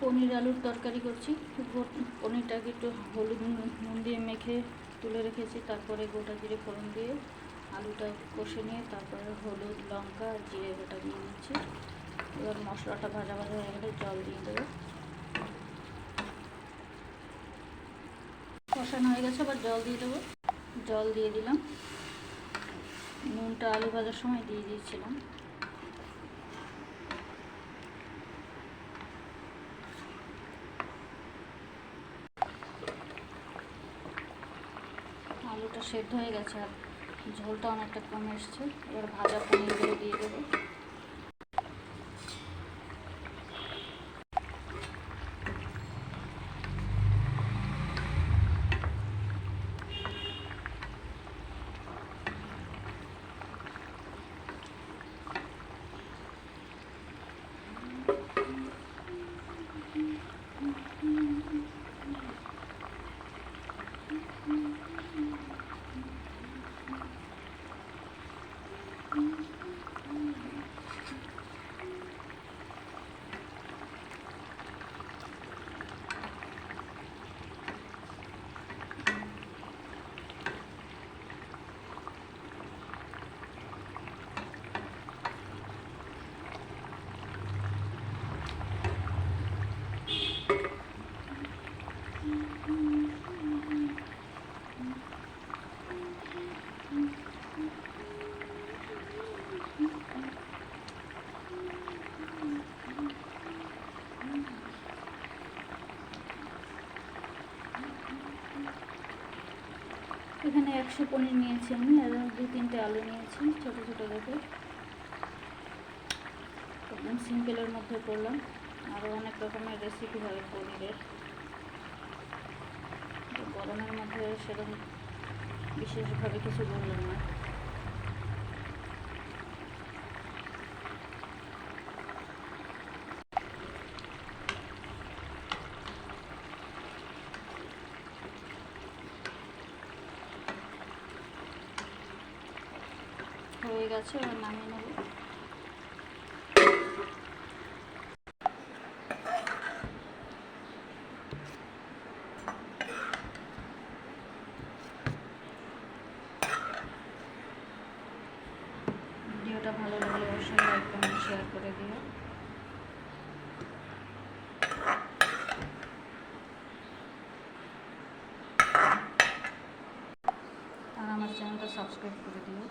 পনির আলুর তরকারি করছি। পনিরটাকে একটু হলুদ নুন দিয়ে মেখে তুলে রেখেছি, তারপরে গোটা জিরে ফোড়ন দিয়ে আলুটা কষে নিয়ে তারপরে হলুদ লঙ্কা জিরে বাটা দিয়ে দিচ্ছি। এবার মশলাটা ভাজা ভাজা হয়ে গেলে জল দিয়ে দেবো। কষানো হয়ে গেছে, আবার জল দিয়ে দেবো। জল দিয়ে দিলাম। নুনটা আলু ভাজার সময় দিয়ে দিয়েছিলাম। আলুটা সেদ্ধ হয়ে গেছে আর ঝোলটা অনেকটা কমে এসছে। এবার ভাজা পনিরগুলো দিয়ে দেবো। এখানে 100 পনির নিয়েছি আমি, আর 2-3টে আলু নিয়েছি ছোটো ছোটো দেখে। একদম সিম্পলের মধ্যে করলাম। আরও অনেক রকমের রেসিপি হয় পনিরের, গরমের মধ্যে সেরকম বিশেষভাবে কিছু বললাম না। হয়ে গেছে, এবার নামিয়ে নেব। ভিডিওটা ভালো লাগলে অবশ্যই লাইক কমেন্ট শেয়ার করে দিও। আর আমার চ্যানেলটা সাবস্ক্রাইব করে দিও।